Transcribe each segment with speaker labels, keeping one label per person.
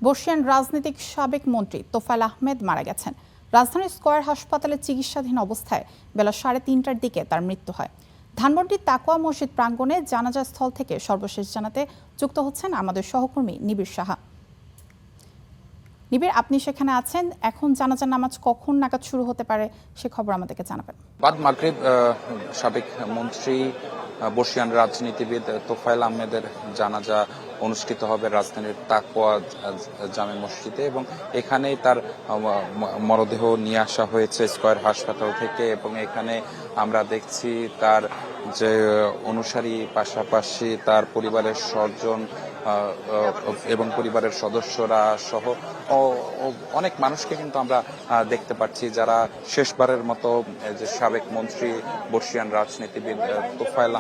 Speaker 1: বর্ষিয়ান রাজনীতিক সাবেক মন্ত্রী তোফায়েল আহমেদ মারা গেছেন। রাজধানীর স্কয়ার হাসপাতালে চিকিৎসাধীন অবস্থায় বেলা 3:30টার দিকে তার মৃত্যু হয়। ধানমন্ডির তাকওয়া মসজিদ প্রাঙ্গণে জানাজা স্থল থেকে সর্বশেষ জানাতে যুক্ত হচ্ছেন আমাদের সহকর্মী নিবিড় সাহা। নিবিড়, আপনি সেখানে আছেন, এখন জানাজার নামাজ কখন নাগাদ শুরু হতে পারে সে খবর আমাদেরকে জানাবেন।
Speaker 2: বাদ মাগরিব সাবেক মন্ত্রী বর্ষিয়ান রাজনীতিবিদ তোফায়েল আহমেদের জানাজা অনুষ্ঠিত হবে রাজধানীর তাকওয়া জামে মসজিদে, এবং এখানেই তার মরদেহ নিয়ে আসা হয়েছে স্কয়ার হাসপাতাল থেকে। এবং এখানে আমরা দেখছি তার যে অনুসারী, পাশাপাশি তার পরিবারের স্বজন এবং পরিবারের সদস্যরা সহ অনেক মানুষকে কিন্তু আমরা দেখতে পাচ্ছি, যারা শেষবারের মতো যে সাবেক মন্ত্রী বর্ষিয়ান রাজনীতিবিদ তোফায়েল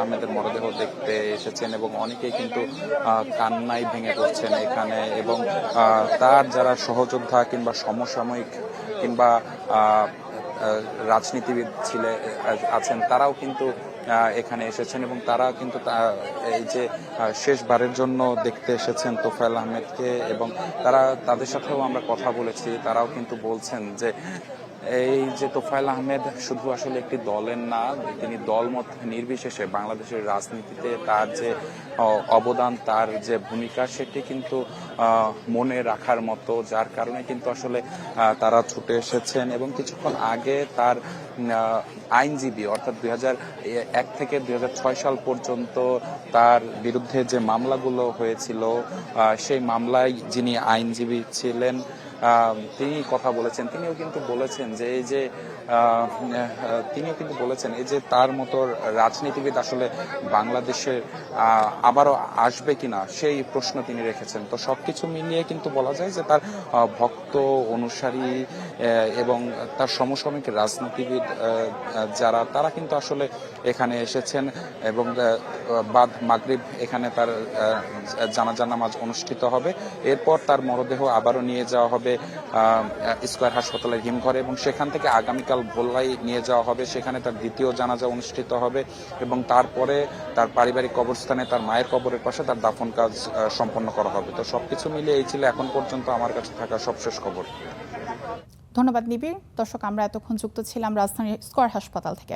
Speaker 2: আহমেদের মরদেহ দেখতে এসেছেন, এবং অনেকেই কিন্তু কান্নায় ভেঙে পড়ছেন এখানে। এবং তার যারা সহযোদ্ধা কিংবা সমসাময়িক কিংবা রাজনীতিবিদ আছেন, তারাও কিন্তু এখানে এসেছেন, এবং তারা কিন্তু এই যে শেষবারের জন্য দেখতে এসেছেন তোফায়েল আহমেদকে। এবং তাদের সাথেও আমরা কথা বলেছি, তারাও কিন্তু বলছেন যে এই যে তোফায়েল আহমেদ শুধু আসলে একটি দলের না, তিনি দলমত নির্বিশেষে বাংলাদেশের রাজনীতিতে তার যে অবদান, তার যে ভূমিকা, সেটি কিন্তু মনে রাখার মতো, যার কারণে কিন্তু আসলে তারা ছুটে এসেছেন। এবং কিছুক্ষণ আগে তার আইনজীবী, অর্থাৎ 2001 থেকে 2006 সাল পর্যন্ত তার বিরুদ্ধে যে মামলাগুলো হয়েছিল, সেই মামলায় যিনি আইনজীবী ছিলেন তিনি কথা বলেছেন। তিনিও কিন্তু বলেছেন এই যে তার মতো রাজনীতিবিদ আসলে বাংলাদেশে আবারও আসবে কিনা সেই প্রশ্ন তিনি রেখেছেন। তো সবকিছু মিলিয়ে কিন্তু বলা যায় যে তার ভক্ত, অনুসারী এবং তার সমসাময়িক রাজনীতিবিদ যারা, তারা কিন্তু আসলে এখানে এসেছেন। এবং বাদ মাগরিব এখানে তার জানাজা নামাজ অনুষ্ঠিত হবে। এরপর তার মরদেহ আবারও নিয়ে যাওয়া হবে স্কয়ার হাসপাতালের হিমঘরে, এবং সেখান থেকে আগামীকাল ভোলাই নিয়ে যাওয়া হবে। সেখানে তার দ্বিতীয় জানাজা অনুষ্ঠিত হবে, এবং তারপরে তার পারিবারিক কবরস্থানে তার মায়ের কবরের পাশে তার দাফন কাজ সম্পন্ন করা হবে। তো সবকিছু মিলিয়ে এই ছিল এখন পর্যন্ত আমার কাছে থাকা সবশেষ খবর।
Speaker 1: ধন্যবাদ নিবিড়। দর্শক, আমরা এতক্ষণ যুক্ত ছিলাম রাজধানীর স্কয়ার হাসপাতাল থেকে।